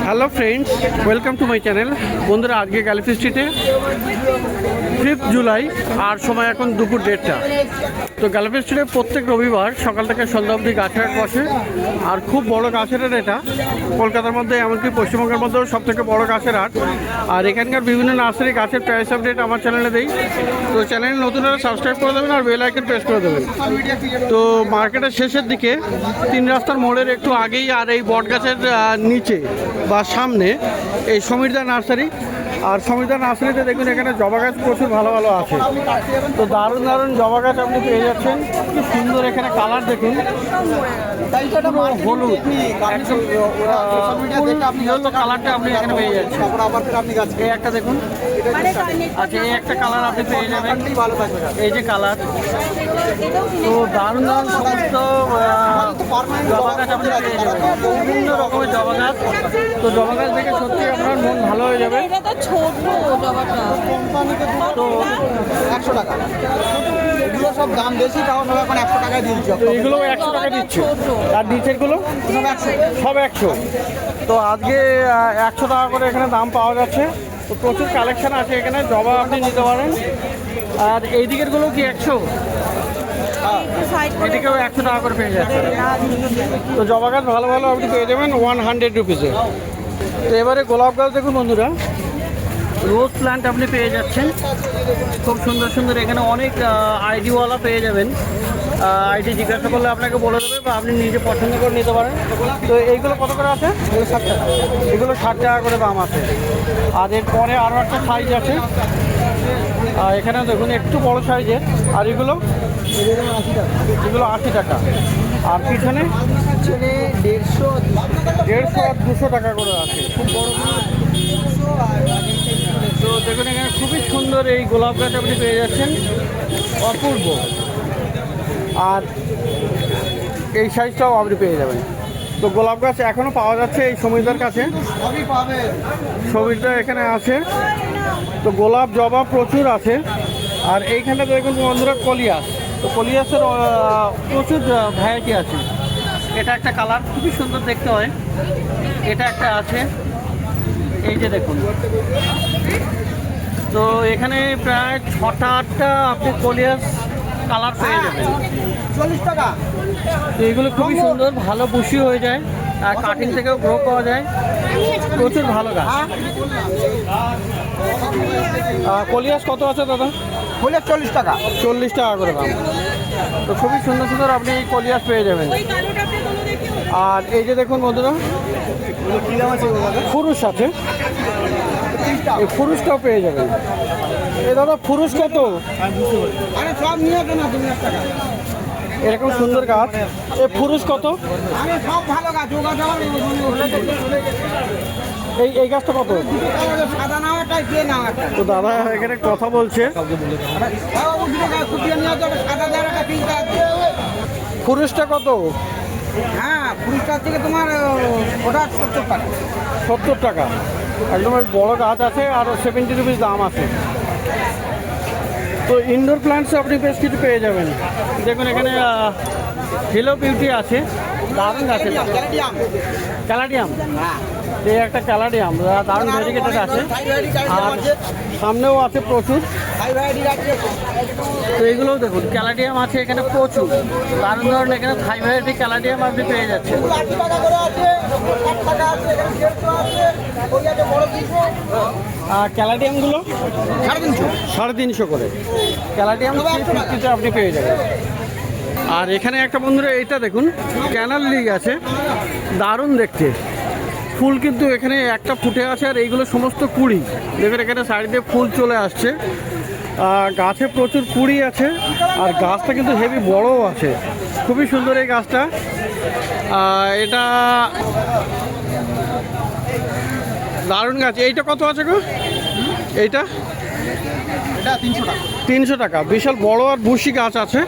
Hello friends, welcome to my channel. বন্ধুরা, আজকে Galaxy স্ট্রিটে 5 জুলাই আর সময় এখন দুপুর 1:30টা। তো গ্যালাক্সি স্ট্রিটে প্রত্যেক রবিবার সকাল থেকে সন্ধ্যা অবধি গাছের হাট বসে। আর খুব বড় গাছের হাট এটা, কলকাতার মধ্যে এমনকি পশ্চিমবঙ্গের মধ্যেও সব থেকে বড় গাছের হাট। আর এখানকার বিভিন্ন নার্সারি গাছের প্রাইস আপডেট আমার চ্যানেলে দেই। তো চ্যানেল নতুন হলে সাবস্ক্রাইব করে দেবেন আর বেল আইকন প্রেস করে দেবেন। তো মার্কেটের শেষের দিকে 3 রাস্তার মোড়ের একটু আগেই আর এই বট গাছের নিচে বা সামনে এই সমীরদা নার্সারি। আর সমীরদা নার্সারিতে দেখুন এখানে জবা গাছ প্রচুর ভালো ভালো আছে। তো দারুণ দারুণ জবা গাছ আপনি পেয়ে যাচ্ছেন। কি সুন্দর এখানে কালার দেখুন, হলুদ একদম কালারটা আপনি এখানে পেয়ে যাচ্ছেন। এই একটা দেখুন, আচ্ছা এই একটা কালার আপনি পেয়ে যাবেন, এই যে কালার। তো দারুণ দারুণ সমস্ত জবা গাছ আপনি পেয়ে যাবেন, বিভিন্ন রকমের জবা গাছ। তো জবা গাছ দেখে সত্যি আপনার মন ভালো হয়ে যাবে। তো 100 টাকা, এগুলো সব দাম বেশি, তাও এখন 100 টাকায় দিচ্ছি। এগুলো 100 টাকা দিচ্ছে, আর নিচেরগুলো সব 100। তো আজকে 100 টাকা করে এখানে দাম পাওয়া যাচ্ছে। তো প্রচুর কালেকশন আছে এখানে, জবা আপনি নিতে পারেন। আর এই দিকেরগুলো কি 100? এদিকেও 100 টাকা করে পেয়ে যাচ্ছে। তো জবা গাছ ভালো ভালো আপনি পেয়ে যাবেন 100 রুপিসে। তো এবারে গোলাপ গাছ দেখুন বন্ধুরা, রোজ প্ল্যান্ট আপনি পেয়ে যাচ্ছেন খুব সুন্দর সুন্দর। এখানে অনেক আইডিওয়ালা পেয়ে যাবেন। আইডি জিজ্ঞাসা করলে আপনাকে বলে দেবে, বা আপনি নিজে পছন্দ করে নিতে পারেন। তো এইগুলো কত করে আছে? 60 টাকা। এগুলো 60 টাকা করে দাম আছে। আর এরপরে আরও একটা সাইজ আছে, এখানে দেখুন একটু বড় সাইজের। আর এগুলো 80 টাকা। আর পিছনে 150 আর 200 টাকা করে আছে। খুব বড়। তো দেখুন এখানে খুবই সুন্দর এই গোলাপ গাছ আপনি পেয়ে যাচ্ছেন, অপূর্ব। আর এই সাইজটাও আপনি পেয়ে যাবেন। তো গোলাপ গাছ এখনও পাওয়া যাচ্ছে এই সমীরদার কাছে, সমীরদা এখানে আছে। তো গোলাপ জবা প্রচুর আছে। আর এইখানে দেখুন বন্ধুরা কলিয়াস। তো কলিয়াসের প্রচুর ভ্যারাইটি আছে। এটা একটা কালার খুবই সুন্দর দেখতে হয়, এটা একটা আছে, এই যে দেখুন। তো এখানে প্রায় 6টা-8টা আপনি কলিয়াস কালার পেয়ে যাবেন 40 টাকা। তো এগুলো খুবই সুন্দর, ভালো বুশি হয়ে যায়, আর কাটিং থেকেও গ্রো পাওয়া যায়। প্রচুর ভালো গাছ। কলিয়াস কত আছে দাদা? হলে 40 টাকা। 40 টাকা করে দাম। তো খুবই সুন্দর সুন্দর আপনি এই কলিয়াস পেয়ে যাবেন। আর এই যে দেখুন বন্ধুরা, ফুরুষ আছে, এই ফুরুষটাও পেয়ে যাবেন। এই দাদা ফুরুষ কত? এরকম সুন্দর গাছ, এই ফুরুষ কত? এই গাছটা কত? তো দাদা এখানে কথা বলছে। ফুরুষটা কত? হ্যাঁ, 40 থেকে তোমার ওটা 70 টাকা। 70 টাকা। একদম বড় গাছ আছে, আর 70 রুপিস দাম আছে। তো ইনডোর প্ল্যান্টস আপনি বেশ কিছু পেয়ে যাবেন। দেখুন এখানে হেলো বিউটি আছে, দারুণ গাছ। এটা ক্যালাডিয়াম, এই একটা ক্যালাডিয়াম দারুণ ভেরিগেটেড আছে। আর সামনেও আছে প্রচুর। তো এগুলোও দেখুন ক্যালাডিয়াম আছে এখানে প্রচুর, দারুণ দারুণ। এখানে থাই ভ্যারাইটি ক্যালাডিয়াম আপনি পেয়ে যাচ্ছেন। আর ক্যালাডিয়ামগুলো 350 করে। ক্যালাডিয়াম 350-তে আপনি পেয়ে যাবেন। আর এখানে একটা বন্ধুরা এটা দেখুন, ক্যানাল লিগ আছে, দারুণ দেখতে। ফুল কিন্তু এখানে একটা ফুটে আছে, আর এইগুলো সমস্ত কুড়ি। দেখুন এখানে সাইডে ফুল চলে আসছে, গাছে প্রচুর কুড়ি আছে। আর গাছটা কিন্তু হেভি বড়ও আছে, খুবই সুন্দর এই গাছটা। এটা দারুণ গাছ। এইটা কত আছে গো? এইটা 300 টাকা। বিশাল বড় আর বুশি গাছ আছে,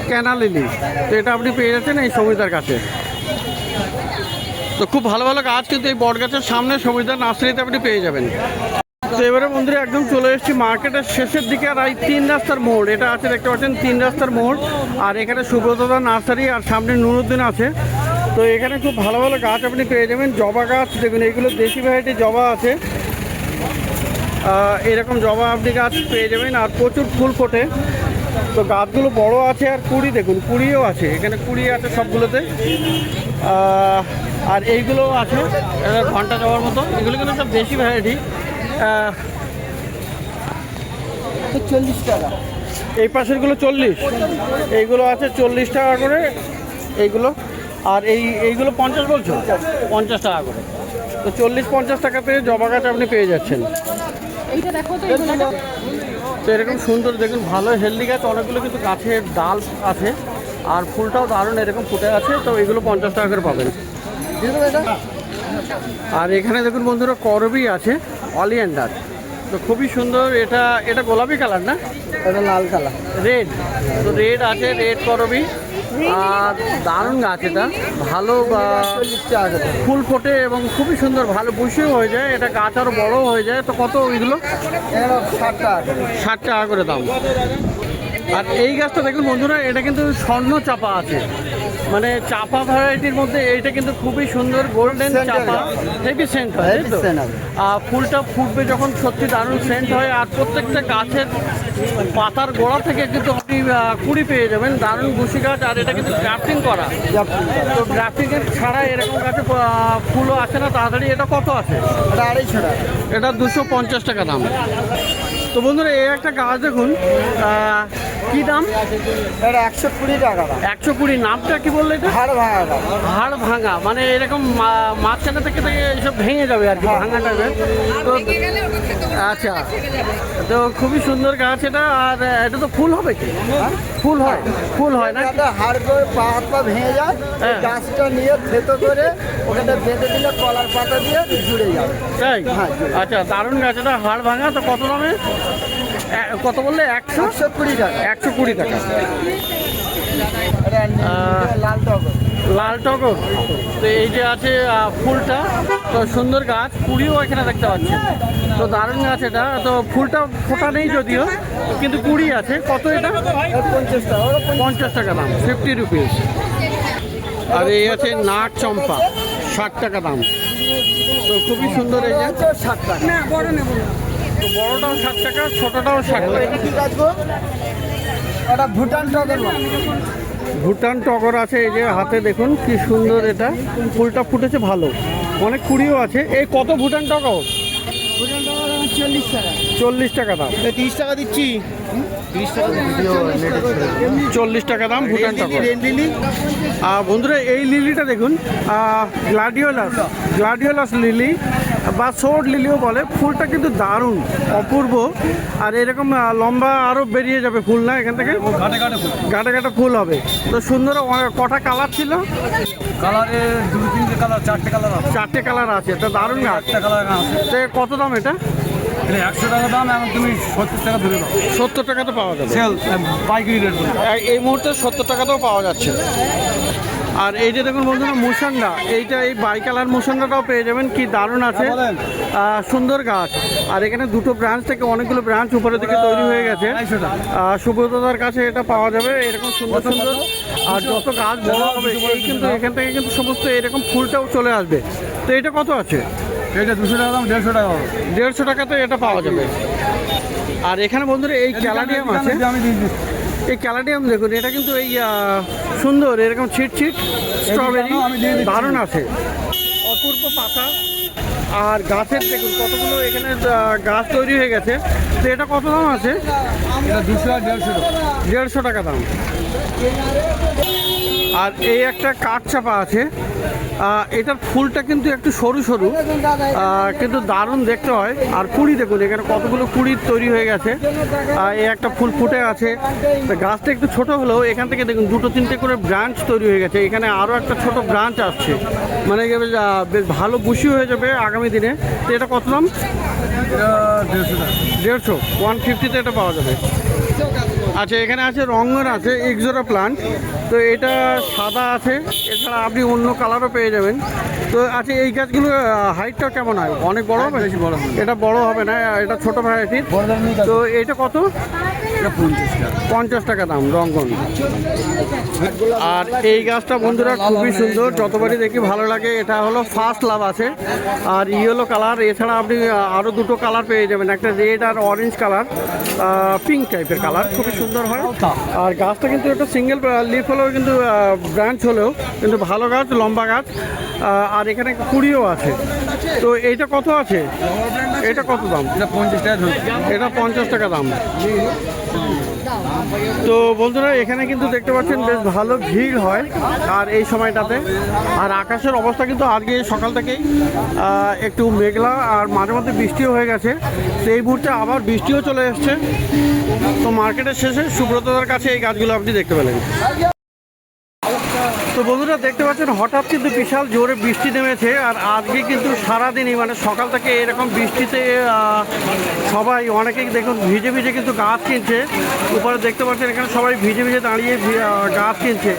ক্যানাল লিলি। তো এটা আপনি পেয়ে যাচ্ছেন এই সমীরদার কাছে। তো খুব ভালো ভালো গাছ কিন্তু এই বট গাছের সামনে সমীরদার নার্সারিতে আপনি পেয়ে যাবেন। তো এবারে বন্ধুরা একদম চলে এসেছি মার্কেটের শেষের দিকে। আর এই 3 রাস্তার মোড় এটা আছে, দেখতে পাচ্ছেন 3 রাস্তার মোড়। আর এখানে সুব্রতদা নার্সারি, আর সামনে নুরুদ্দিন আছে। তো এখানে খুব ভালো ভালো গাছ আপনি পেয়ে যাবেন। জবা গাছ দেখুন, এইগুলো দেশি ভ্যারাইটি জবা আছে। এরকম জবা আপনি গাছ পেয়ে যাবেন, আর প্রচুর ফুল ফোটে। তো গাছগুলো বড় আছে, আর কুড়ি দেখুন, কুড়িও আছে, এখানে কুড়ি আছে সবগুলোতে। আর এইগুলো আছে ঘন্টা জবার মতো, এগুলো কিন্তু সব দেশি ভ্যারাইটি। 40 টাকা। এই পাশেরগুলো 40, এইগুলো আছে 40 টাকা করে এইগুলো। আর এইগুলো 50 বলছো, 50 টাকা করে। তো 40-50 টাকাতে জবা গাছ আপনি পেয়ে যাচ্ছেন। তো এরকম সুন্দর দেখুন, ভালো হেলদি গাছ অনেকগুলো কিন্তু গাছের ডাল আছে, আর ফুলটাও দারুণ এরকম ফুটে আছে। তো এগুলো 50 টাকা করে পাবেন। আর এখানে দেখুন বন্ধুরা, করবি আছে অলিয়েন্ডার, তো খুবই সুন্দর। এটা গোলাপি কালার না, এটা লাল কালার, রেড। তো রেড আছে, রেড করবি, আর দারুণ গাছ এটা, ভালো 40 টাকা। ফুল ফোটে এবং খুবই সুন্দর, ভালো বুশিও হয়ে যায়, এটা গাছ আরও বড়ো হয়ে যায়। তো কত ওইগুলো? এগুলো 60 টাকা। 60 টাকা করে দাম। আর এই গাছটা দেখুন বন্ধুরা, এটা কিন্তু স্বর্ণ চাপা আছে, মানে চাপা ভ্যারাইটির মধ্যে এইটা কিন্তু খুবই সুন্দর, গোল্ডেন চাপা, হেভি সেন্ট হয়, তাই তো? আর ফুলটা ফুটবে যখন সত্যি দারুণ সেন্ট হয়। আর প্রত্যেকটা গাছের পাতার গোড়া থেকে কিন্তু আপনি কুড়ি পেয়ে যাবেন, দারুণ বুশি গাছ। আর এটা কিন্তু গ্রাফটিং করা, তো গ্রাফটিংয়ের ছাড়া এরকম গাছে ফুলও আসে না তাড়াতাড়ি। এটা কত আছে? এটা 250 টাকা। এটা 250 টাকা দাম। তো বন্ধুরা, এই একটা গাছ দেখুন, কি দাম? এটা 120 টাকা। 120। নামটা কি বললে এটা? হাড় ভাঙা। হাড় ভাঙা, মানে এরকম মাঝখানে থেকে এইসব ভেঙে যাবে আর কি, ভাঙা টাইপের। তো আচ্ছা, তো খুবই সুন্দর গাছ এটা। আর এটা তো ফুল হবে কি? ফুল হয়, ফুল হয় না? এটা হাড় করে পা হাত পা ভেঙে যায়, হ্যাঁ। গাছটা নিয়ে থেতো করে ওখানে বেঁধে দিলে কলার পাতা দিয়ে জুড়ে যাবে। তাই? হ্যাঁ। আচ্ছা, দারুণ গাছ এটা, হাড় ভাঙা। তো কত দামে? কত বললে? 120 টাকা। 120 টাকা। এটা লাল টগর। লাল টগর। তো এই যে আছে ফুলটা, তো সুন্দর গাছ, কুড়িও এখানে দেখতে পাচ্ছি। তো দারুণ গাছ এটা। তো ফুলটা ফোটা নেই যদিও, কিন্তু কুড়ি আছে। কত এটা? 50 টাকা। 50 টাকা দাম, 50 রুপিস। আর এই আছে নাগ চম্পা, 60 টাকা দাম। তো খুবই সুন্দর এই যে। 60 টাকা। না বড় নেব। তো বড়টাও 60 টাকা, ছোটটাও 60 টাকা। এটা কি গাছ গো? এটা ভুটান টগর। ভুটান টগর আছে এই যে হাতে, দেখুন কি সুন্দর, এটা ফুলটা ফুটেছে ভালো, অনেক কুড়িও আছে। এই কত ভুটান টগর? ভুটান টগর 40 টাকা। 40 টাকা দাম। 30 টাকা দিচ্ছি। 30 টাকা ভিডিও 40 টাকা দাম ভুটান টগর। Red lily. বন্ধুরা, এই লিলিটা দেখুন, গ্লাডিওলাস লিলি বা সোড লিলিও বলে। ফুলটা কিন্তু দারুণ অপূর্ব, আর এরকম লম্বা আরও বেরিয়ে যাবে ফুল, না এখান থেকে ঘাটে ঘাটে ফুল হবে। তো সুন্দর। কটা কালার ছিল? কালারে 2-3টে কালার, 4টে কালার আছে। 4টে কালার আছে। তো দারুণ গাছ। কালার আছে। তো কত দাম এটা? এটা 100 টাকা দাম, এবং তুমি 70 টাকা ধরে দাও। 70 টাকাতে পাওয়া যাবে। সেল পাইকারি রেট। এই মুহূর্তে 70 টাকাতেও পাওয়া যাচ্ছে। আর এই যে দেখুন বন্ধুরা, মুসান্ডা, এইটা এই বাই কালার মুসান্ডাটাও পেয়ে যাবেন, কি দারুণ আছে, সুন্দর গাছ। আর এখানে দুটো ব্রাঞ্চ থেকে অনেকগুলো ব্রাঞ্চ উপরের দিকে তৈরি হয়ে গেছে। সুব্রতদার কাছে এটা পাওয়া যাবে, এরকম সুন্দর সুন্দর। আর যত গাছ বড় হবে এই কিন্তু এখান থেকে কিন্তু সমস্ত এরকম ফুলটাও চলে আসবে। তো এটা কত আছে? এটা 200 টাকা দাম, 150 টাকা। 150 টাকাতে এটা পাওয়া যাবে। আর এখানে বন্ধুরা এই ক্যালাডিয়াম আছে, এই ক্যালাডিয়াম দেখুন, এটা কিন্তু এই সুন্দর এরকম ছিট ছিট স্ট্রবেরি, দারুণ আছে, অপূর্ব পাতা। আর গাছের দেখুন কতগুলো এখানে গাছ তৈরি হয়ে গেছে। তো এটা কত দাম আছে? এটা 200 আর 150 টাকা। 150 টাকা দাম। আর এই একটা কাঠচাপা আছে, এটার ফুলটা কিন্তু একটু সরু সরু, কিন্তু দারুণ দেখতে হয়। আর কুড়ি দেখুন, এখানে কতগুলো কুড়ি তৈরি হয়ে গেছে। এই একটা ফুল ফুটে আছে। গাছটা একটু ছোট হলেও এখান থেকে দেখুন 2-3টে করে ব্রাঞ্চ তৈরি হয়ে গেছে। এখানে আরও একটা ছোট ব্রাঞ্চ আসছে, মানে বেশ ভালো বুশি হয়ে যাবে আগামী দিনে। তো এটা কত দাম? 150, 150তে এটা পাওয়া যাবে। আচ্ছা, এখানে আছে রঙের আছে এক্সোরা প্লান্ট। তো এটা সাদা আছে, এছাড়া আপনি অন্য কালারও পেয়ে যাবেন। তো আচ্ছা, এই গাছগুলো হাইটটা কেমন হয়? অনেক বড় হবে? বেশি বড় হবে। এটা বড় হবে না, এটা ছোট ভ্যারাইটির। তো এইটা কত? 50 টাকা দাম রঙ্গন। আর এই গাছটা বন্ধুরা খুবই সুন্দর, যতবারই দেখি ভালো লাগে। এটা হলো ফার্স্ট লাভ আছে আর ইয়েলো কালার। এছাড়া আপনি আরও দুটো কালার পেয়ে যাবেন, একটা রেড আর অরেঞ্জ কালার, পিঙ্ক টাইপের কালার, খুবই সুন্দর হয়। আর গাছটা কিন্তু একটা সিঙ্গেল লিফ হলেও কিন্তু ব্রাঞ্চ হলেও কিন্তু ভালো গাছ, লম্বা গাছ। আর এখানে কুড়িও আছে। তো এইটা কত আছে? এটা কত দাম? এটা 50 টাকা ধরুন। এটা 50 টাকা দাম। তো বন্ধুরা এখানে কিন্তু দেখতে পাচ্ছেন বেশ ভালো ভিড় হয় আর এই সময়টাতে। আর আকাশের অবস্থা কিন্তু আজকে সকাল থেকেই একটু মেঘলা আর মাঝে মধ্যে বৃষ্টিও হয়ে গেছে। তো এই মুহূর্তে আবার বৃষ্টিও চলে এসছে। তো মার্কেটের শেষে সুব্রতদার কাছে এই গাছগুলো আপনি দেখতে পেলেন। তো বন্ধুরা দেখতে পাচ্ছেন হঠাৎ কিন্তু বিশাল জোরে বৃষ্টি নেমেছে। আর আজকে কিন্তু সারাদিনই মানে সকাল থেকে এরকম বৃষ্টিতে সবাই অনেকেই দেখুন ভিজে ভিজে কিন্তু গাছ কিনছে। উপরে দেখতে পাচ্ছেন এখানে সবাই ভিজে ভিজে দাঁড়িয়ে গাছ কিনছে।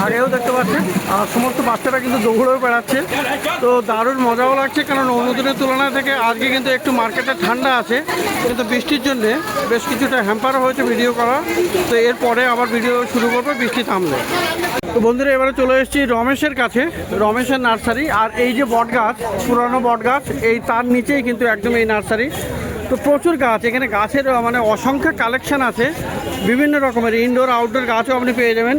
আগেও দেখতে পাচ্ছেন আর সমস্ত বাচ্চারা কিন্তু দৌড়েও বেড়াচ্ছে। তো দারুণ মজাও লাগছে, কারণ অন্য দিনের তুলনা থেকে আজকে কিন্তু একটু মার্কেটে ঠান্ডা আছে, কিন্তু বৃষ্টির জন্যে বেশ কিছুটা হ্যাম্পারও হয়েছে ভিডিও করা। তো এরপরে আবার ভিডিও শুরু করবো বৃষ্টি থামলে। তো বন্ধুরা এবারে চলে এসেছি রমেশের কাছে, রমেশের নার্সারি। আর এই যে বট গাছ, পুরানো বট গাছ, এই তার নিচেই কিন্তু একদম এই নার্সারি। তো প্রচুর গাছ, এখানে গাছের মানে অসংখ্য কালেকশন আছে, বিভিন্ন রকমের ইনডোর আউটডোর গাছও আপনি পেয়ে যাবেন।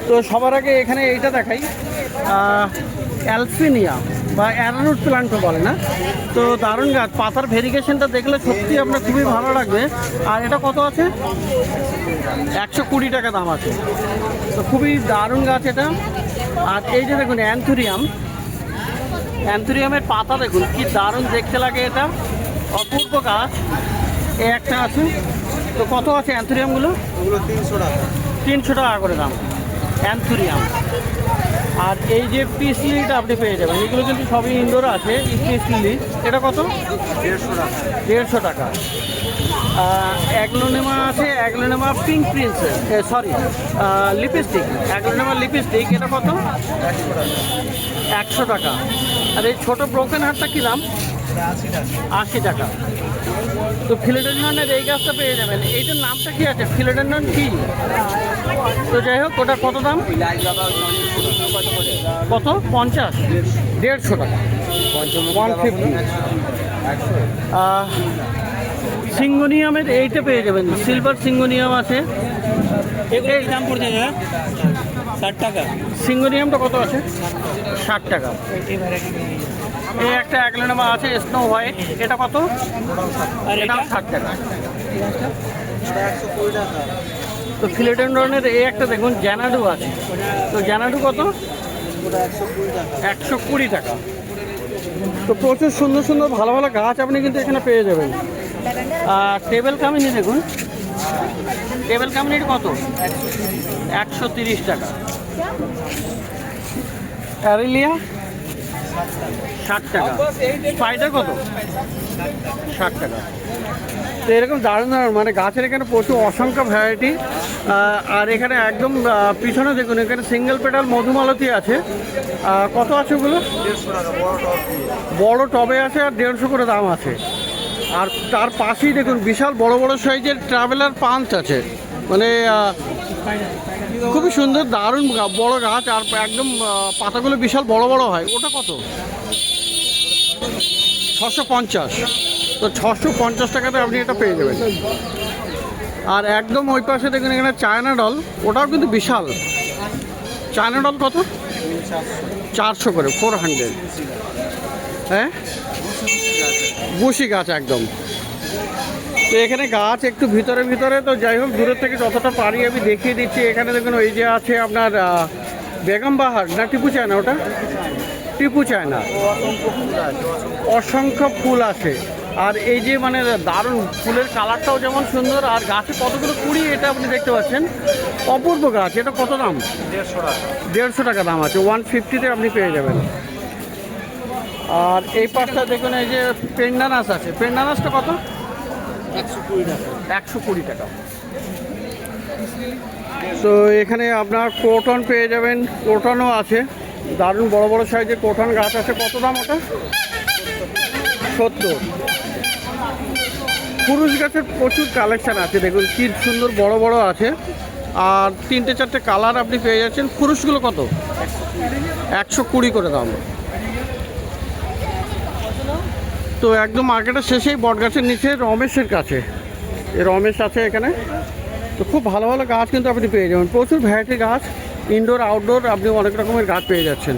তো সবার আগে এখানে এইটা দেখাই, অ্যালফিনিয়া বা অ্যারারুট প্লান্টও বলে না। তো দারুণ গাছ, পাতার ভেরিগেশনটা দেখলে সত্যি আপনার খুবই ভালো লাগবে। আর এটা কত আছে? 120 টাকা দাম আছে। তো খুবই দারুণ গাছ এটা। আর এই যে দেখুন অ্যান্থুরিয়াম, অ্যান্থুরিয়ামের পাতা দেখুন কি দারুণ দেখতে লাগে, এটা অপূর্ব গাছ। এই একটা আছে। তো কত আছে অ্যান্থুরিয়ামগুলো? ওগুলো 300 টাকা। 300 টাকা করে দাম অ্যান্থুরিয়াম। আর এই যে পিস লিলিটা আপনি পেয়ে যাবেন, এগুলো কিন্তু সবই ইনডোর আছে। পিস লিলি এটা কত? 150 টাকা। 150 টাকা। অ্যাগ্লোনেমা আছে, aglaonema pink princess, sorry lipstick, aglaonema lipstick, এটা কত? 100 টাকা। আর এই ছোটো ব্রোকেন হারটা কী দাম? 80 টাকা। তো ফিলোডেন্ড্রনের এই গাছটা পেয়ে যাবেন। এইটার নামটা কি আছে? ফিলোডেন্ড্রন কি? তো যাই হোক, ওটা কত দাম? কত? 50? 150 টাকা। 150। সিঙ্গোনিয়ামের এইটা পেয়ে যাবেন, সিলভার সিঙ্গোনিয়াম আছে। এই দাম পড়ছে 60 টাকা। সিঙ্গোনিয়ামটা কত আছে? 60 টাকা। এই একটা অ্যাগ্লোনেমা আছে স্নো হোয়াইট, এটা কত? আর এটা 60 টাকা। তো ফিলোডেন্ড্রনের এই একটা দেখুন জ্যানাডু আছে। তো জ্যানাডু কত? 120 টাকা। তো প্রচুর সুন্দর সুন্দর ভালো ভালো গাছ আপনি কিন্তু এখানে পেয়ে যাবেন। আর টেবিল কামিনি দেখুন, টেবিল কামিনির কত? 130 টাকা। অ্যারিলিয়া 60 টাকা। স্পাইডার কত? 60 টাকা। তো এরকম দারুণ দারুণ মানে গাছের এখানে প্রচুর অসংখ্য ভ্যারাইটি। আর এখানে একদম পিছনে দেখুন এখানে সিঙ্গেল পেটাল মধুমালতি আছে। কত আছে ওগুলো? 150 টাকা বড় টব। বড় টবে আছে আর 150 করে দাম আছে। আর তার পাশেই দেখুন বিশাল বড় বড় সাইজের ট্রাভেলার পাঞ্চ আছে, মানে খুবই সুন্দর দারুণ বড় গাছ। আর একদম পাতাগুলো বিশাল বড় বড় হয়। ওটা কত? 650। তো 650 টাকাতে আপনি এটা পেয়ে যাবেন। আর একদম ওই পাশে দেখুন এখানে চায়না ডল, ওটাও কিন্তু বিশাল। চায়না ডল কত? 400 করে, 400। হ্যাঁ, বুশি গাছ একদম। তো এখানে গাছ একটু ভিতরে ভিতরে, তো যাই হোক দূরের থেকে যতটা পারি আমি দেখিয়ে দিচ্ছি। এখানে দেখুন ওই যে আছে আপনার বেগম বাহার না টিপু চায়না? ওটা টিপু চায়না। অসংখ্য ফুল আছে। আর এই যে মানে দারুণ ফুলের কালারটাও যেমন সুন্দর, আর গাছে কতগুলো কুড়ি এটা আপনি দেখতে পাচ্ছেন। অপূর্ব গাছ। এটা কত দাম? 150 টাকা। 150 টাকা দাম আছে। 150-তে আপনি পেয়ে যাবেন। আর এই পাশটা দেখুন এই যে পেন্ডানাস আছে। পেন্ডানাসটা কত? 120 টাকা। 120 টাকা। তো এখানে আপনার ক্রোটন পেয়ে যাবেন, ক্রোটনও আছে, দারুণ বড় বড় সাইজের ক্রোটন গাছ আছে। কত দাম ওটা? 70। কুরুশ গাছের প্রচুর কালেকশান আছে, দেখুন কি সুন্দর বড় বড় আছে। আর 3-4টে কালার আপনি পেয়ে যাচ্ছেন। কুরুশগুলো কত? 120 করে দাম। তো একদম মার্কেটের শেষেই বটগাছের নিচে রমেশের কাছে, এই রমেশ আছে এখানে। তো খুব ভালো ভালো গাছ কিন্তু আপনি পেয়ে যাবেন, প্রচুর ভ্যারাইটির গাছ, ইনডোর আউটডোর আপনি অনেক রকমের গাছ পেয়ে যাচ্ছেন।